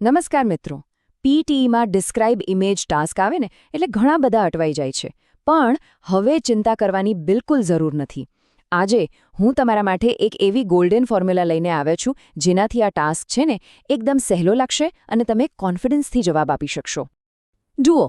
નમસ્કાર મિત્રો. પીટીઈમાં describe image task આવે ને એટલે ઘણા બધા અટવાઈ જાય છે. પણ હવે ચિંતા કરવાની બિલકુલ જરૂર નથી. આજે હું તમારા માટે એક એવી ગોલ્ડન ફોર્મ્યુલા લઈને આવ્યો છું જેનાથી આ ટાસ્ક છે ને એકદમ સહેલો લાગશે અને તમે કોન્ફિડન્સથી જવાબ આપી શકશો. જુઓ,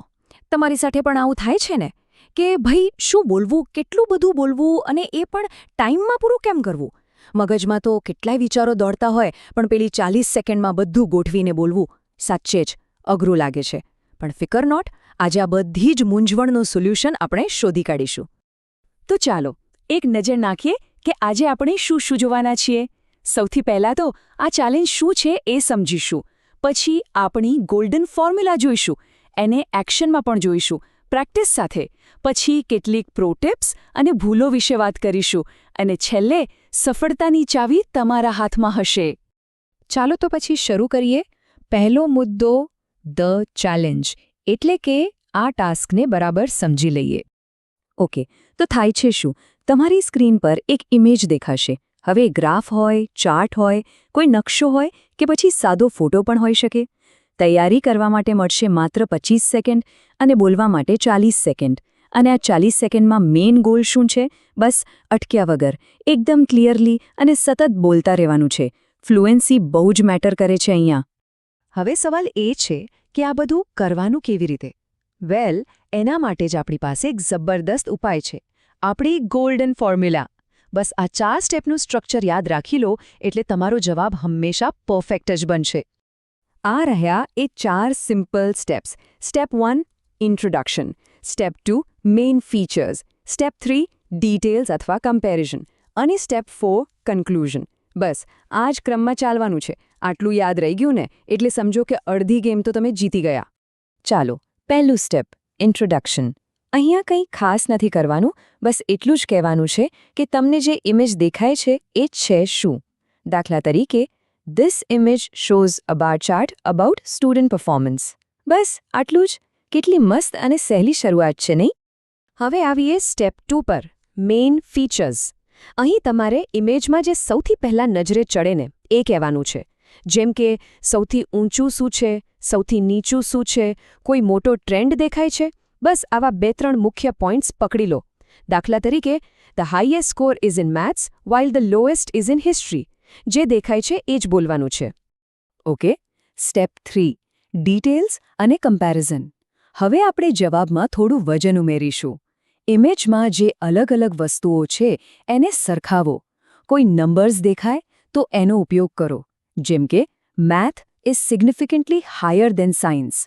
તમારી સાથે પણ આવું થાય છે ને કે ભાઈ શું બોલવું, કેટલું બધું બોલવું અને એ પણ ટાઈમમાં પૂરું કેમ કરવું? મગજમાં તો કેટલાય વિચારો દોડતા હોય પણ પેલી 40 સેકન્ડમાં બધું ગોઠવીને બોલવું સાચે જ અઘરું લાગે છે. પણ ફિકર નોટ, આજે આ બધી જ મૂંઝવણનું સોલ્યુશન આપણે શોધી કાઢીશું. તો ચાલો એક નજર નાખીએ કે આજે આપણે શું શું જોવાના છીએ. સૌથી પહેલાં તો આ ચેલેન્જ શું છે એ સમજીશું. પછી આપણી ગોલ્ડન ફોર્મ્યુલા જોઈશું, એને એક્શનમાં પણ જોઈશું પ્રેક્ટિસ સાથે. પછી કેટલીક પ્રો ટિપ્સ અને ભૂલો વિશે વાત કરીશું અને છેલ્લે સફળતાની ચાવી તમારા હાથમાં હશે. ચાલો તો પછી શરૂ કરીએ. પહેલો મુદ્દો ધ ચેલેન્જ, એટલે કે આ ટાસ્કને બરાબર સમજી લઈએ. ઓકે, તો થાય છે શું? તમારી સ્ક્રીન પર એક ઇમેજ દેખાશે. હવે ગ્રાફ હોય, ચાર્ટ હોય, કોઈ નકશો હોય કે પછી સાદો ફોટો પણ હોઈ શકે. તૈયારી કરવા માટે મળશે માત્ર 25 સેકન્ડ અને બોલવા માટે 40 સેકન્ડ. અને આ 40 સેકન્ડમાં મેઇન ગોલ શું છે? બસ અટક્યા વગર એકદમ ક્લિયરલી અને સતત બોલતા રહેવાનું છે. ફ્લુએન્સી બહુ જ મેટર કરે છે અહીંયા. હવે સવાલ એ છે કે આ બધું કરવાનું કેવી રીતે? વેલ, એના માટે જ આપણી પાસે એક જબરદસ્ત ઉપાય છે, આપણી ગોલ્ડન ફોર્મ્યુલા. બસ આ 4 સ્ટેપનું સ્ટ્રક્ચર યાદ રાખી લો એટલે તમારો જવાબ હંમેશા પરફેક્ટ જ બનશે. આ રહ્યા એ 4 simple steps. Step 1 introduction, step 2 main features, step 3 details અથવા કમ્પેરિઝન અને સ્ટેપ 4 કન્ક્લુઝન. બસ આ જ ક્રમમાં ચાલવાનું છે. આટલું યાદ રહી ગયું ને એટલે સમજો કે અડધી ગેમ તો તમે જીતી ગયા. ચાલો, પહેલું સ્ટેપ ઇન્ટ્રોડક્શન. અહીંયા કંઈ ખાસ નથી કરવાનું, બસ એટલું જ કહેવાનું છે કે તમને જે ઇમેજ દેખાય છે એ છે શું. દાખલા તરીકે, This image shows a bar chart about student performance. બસ આટલું જ. કેટલી મસ્ત અને સહેલી શરૂઆત છે નહીં? હવે આવીએ સ્ટેપ 2 પર, મેઇન ફીચર્સ. અહીં તમારે ઇમેજમાં જે સૌથી પહેલાં નજરે ચડે ને એ કહેવાનું છે. જેમ કે સૌથી ઊંચું શું છે, સૌથી નીચું શું છે, કોઈ મોટો ટ્રેન્ડ દેખાય છે. બસ આવા 2-3 મુખ્ય પોઈન્ટ્સ પકડી લો. દાખલા તરીકે, The highest score is in maths while the lowest is in history. જે દેખાય છે એ જ બોલવાનું છે. ઓકે, સ્ટેપ 3 ડિટેલ્સ અને કમ્પેરિઝન. હવે આપણે જવાબમાં થોડું વજન ઉમેરીશું. ઇમેજમાં જે અલગ અલગ વસ્તુઓ છે એને સરખાવો. કોઈ નંબર્સ દેખાય તો એનો ઉપયોગ કરો. જેમ કે math is significantly higher than science.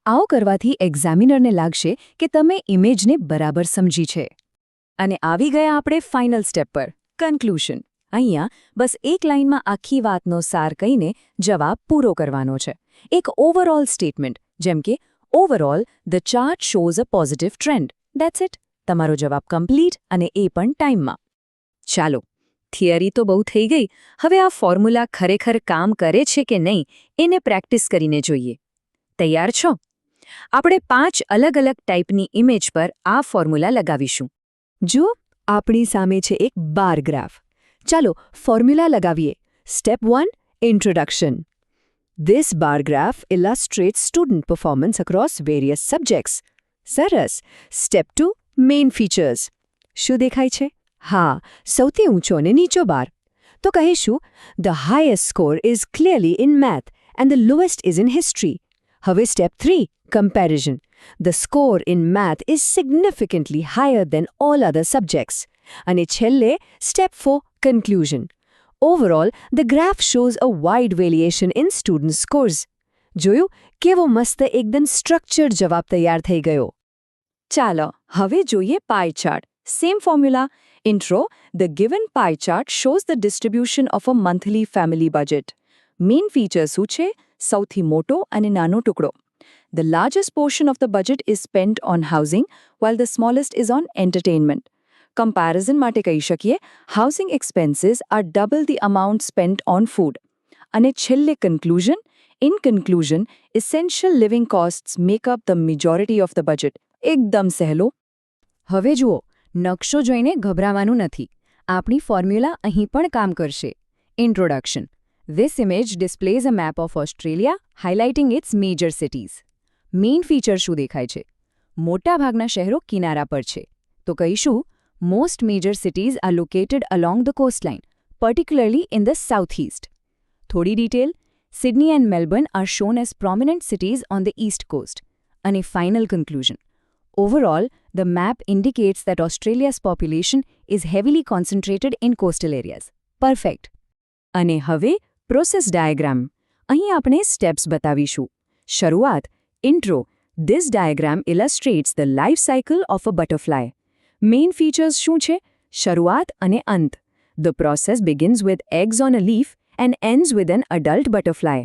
આવું કરવાથી એક્ઝામિનરને લાગશે કે તમે ઇમેજને બરાબર સમજી છે. અને આવી ગયા આપણે ફાઇનલ સ્ટેપ પર, કન્ક્લુઝન. અહીંયા બસ એક લાઇનમાં આખી વાતનો સાર કહીને જવાબ પૂરો કરવાનો છે. એક ઓવરઓલ સ્ટેટમેન્ટ, જેમ કે overall the chart shows a positive trend. That's it. તમારો જવાબ કમ્પ્લીટ અને એ પણ ટાઈમમાં. ચાલો, થિયરી તો બહુ થઈ ગઈ. હવે આ ફોર્મ્યુલા ખરેખર કામ કરે છે કે નહીં એને પ્રેક્ટિસ કરીને જોઈએ. તૈયાર છો? આપણે 5 અલગ અલગ ટાઈપની ઇમેજ પર આ ફોર્મ્યુલા લગાવીશું. જુઓ, આપણી સામે છે એક બાર ગ્રાફ. ચાલો ફોર્મ્યુલા લગાવીએ. Step 1 introduction. This bar graph illustrates student performance across various subjects. સરસ. Step 2 main features. શું દેખાય છે? હા, સૌથી ઊંચો અને નીચો બાર. તો કહીશું The highest score is clearly in math and the lowest is in history. હવે step 3 comparison. The score in math is significantly higher than all other subjects. અને છેલ્લે step 4 conclusion. Overall, the graph shows a wide variation in student scores. જોયું? કેવો મસ્ત એકદમ structured જવાબ તૈયાર થઈ ગયો. ચાલો, હવે જોઈએ pie chart. Same formula. Intro. The given pie chart shows the distribution of a monthly family budget. Main feature શું છે? સૌથી મોટો અને નાનો ટુકડો. The largest portion of the budget is spent on housing, while the smallest is on entertainment. Comparison માટે કહી શકીએ, housing expenses are double the amount spent on food. અને છેલ્લે conclusion. In conclusion, essential living costs make up the majority of the budget. એકદમ સહેલો. હવે જુઓ, નકશો જોઈને ગભરાવાનું નથી. આપણી ફોર્મ્યુલા અહીં પણ કામ કરશે. Introduction. This image displays a map of Australia, highlighting its major cities. Main feature શું દેખાય છે? મોટાભાગના શહેરો કિનારા પર છે. તો કહીશું, most major cities are located along the coastline, particularly in the southeast. થોડી detail, Sydney and Melbourne are shown as prominent cities on the east coast. અને final conclusion. Overall, the map indicates that Australia's population is heavily concentrated in coastal areas. Perfect. અને હવે process diagram. અહીં આપણે steps બતાવીશું. શરૂઆત, intro. This diagram illustrates the life cycle of a butterfly. Main features શું છે? શરૂઆત અને અંત. The process begins with eggs on a leaf and ends with an adult butterfly.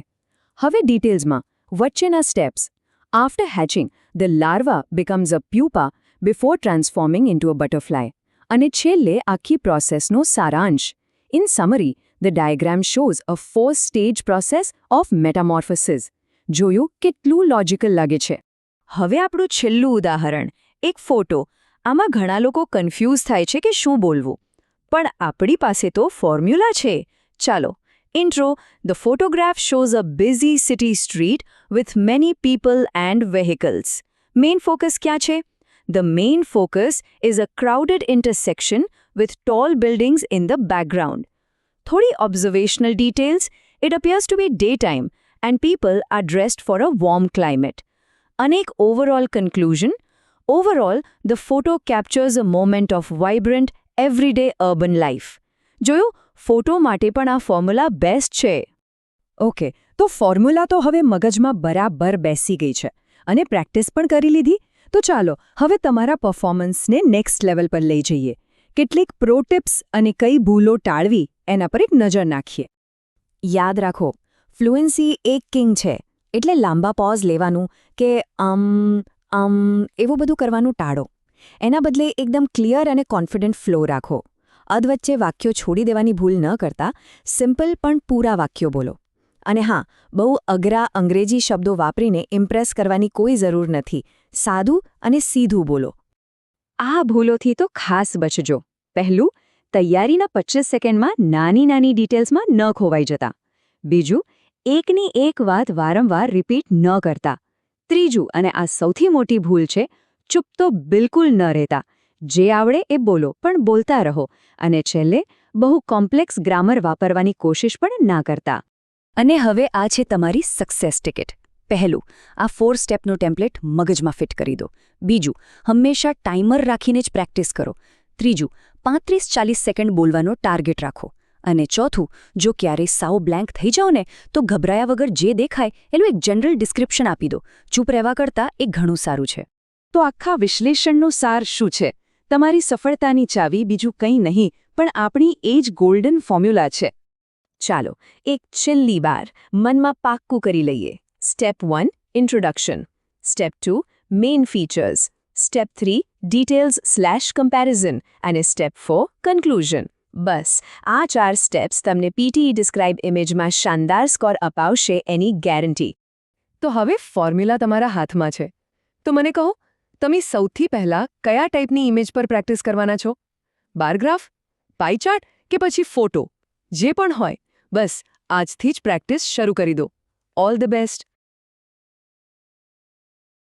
હવે ડિટેલ્સમાં. વચ્ચેના steps. After hatching, the larva becomes a pupa before transforming into a butterfly. અને છેલ્લે આખી પ્રોસેસનો સારાંશ. In summary, the diagram shows a four-stage process of metamorphosis. જોયું કેટલું logical લાગે છે. હવે આપણું છેલ્લું ઉદાહરણ, એક ફોટો. આમાં ઘણા લોકો કન્ફ્યુઝ થાય છે કે શું બોલવું. પણ આપણી પાસે તો ફોર્મ્યુલા છે. ચાલો. Intro. The photograph shows a busy city street with many people and vehicles. Main focus क्या છે? The main focus is a crowded intersection with tall buildings in the background. થોડી observational details. It appears to be daytime and people are dressed for a warm climate. અને એક overall conclusion. Overall, the photo captures a moment of vibrant, everyday urban life. જોયું? Photo માટે પણ આ formula best છે. Okay, તો formula તો હવે મગજમાં બરાબર બેસી ગઈ છે અને પ્રેક્ટિસ પણ કરી લીધી. તો ચાલો હવે તમારા પરફોર્મન્સને નેક્સ્ટ લેવલ પર લઈ જઈએ. કેટલીક પ્રો ટિપ્સ અને કઈ ભૂલો ટાળવી એના પર એક નજર નાખીએ. યાદ રાખો, ફ્લુએન્સી એક કિંગ છે. એટલે લાંબા પોઝ લેવાનું કે એવું બધું કરવાનું ટાળો. એના બદલે એકદમ ક્લિયર અને કોન્ફિડન્ટ ફ્લો રાખો. અધવચ્ચે વાક્યો છોડી દેવાની ભૂલ ન કરતા સિમ્પલ પણ પૂરા વાક્યો બોલો. અને હા, બહુ અઘરા અંગ્રેજી શબ્દો વાપરીને ઇમ્પ્રેસ કરવાની કોઈ જરૂર નથી. સાદું અને સીધું બોલો. આ ભૂલોથી તો ખાસ બચજો. પહેલું, તૈયારીના 25 સેકન્ડમાં નાની નાની ડિટેલ્સમાં ન ખોવાઈ જતા. બીજું, એકની એક વાત વારંવાર રિપીટ ન કરતા. ત્રીજું, અને આ સૌથી મોટી ભૂલ છે, ચૂપ તો બિલકુલ ન રહેતા. જે આવડે એ બોલો, પણ બોલતા રહો. અને છેલ્લે, બહુ કોમ્પ્લેક્સ ગ્રામર વાપરવાની કોશિશ પણ ના કરતા. અને હવે આ છે તમારી સક્સેસ ટિકિટ. પહેલું, આ 4 સ્ટેપનું ટેમ્પલેટ મગજમાં ફિટ કરી દો. બીજું, હંમેશા ટાઈમર રાખીને જ પ્રેક્ટિસ કરો. ત્રીજું, 35-40 સેકન્ડ બોલવાનો ટાર્ગેટ રાખો. અને ચોથું, જો ક્યારેય સાવ બ્લેન્ક થઈ જાઓ ને, તો ગભરાયા વગર જે દેખાય એનું એક જનરલ ડિસ્ક્રિપ્શન આપી દો. ચૂપ રહેવા કરતાં એ ઘણું સારું છે. તો આખા વિશ્લેષણનો સાર શું છે? તમારી સફળતાની ચાવી બીજું કંઈ નહીં પણ આપણી એ જ ગોલ્ડન ફોર્મ્યુલા છે. ચાલો એક છેલ્લી વાર મનમાં પાક્કું કરી લઈએ. Step 1 introduction, step 2 main features, step 3 ડિટેલ્સ/કમ્પેરિઝન અને સ્ટેપ 4 કન્ક્લુઝન. બસ આ 4 સ્ટેપ્સ તમને પીટીઈ ડિસ્ક્રાઇબ ઇમેજમાં શાનદાર સ્કોર અપાવશે એની ગેરંટી. તો હવે ફોર્મ્યુલા તમારા હાથમાં છે. તો મને કહો, તમે સૌથી પહેલા કયા ટાઈપની ઇમેજ પર પ્રેક્ટિસ કરવાના છો? બાર ગ્રાફ, પાઈ ચાર્ટ કે પછી ફોટો? જે પણ હોય, બસ આજથી જ પ્રેક્ટિસ શરૂ કરી દો. All the best.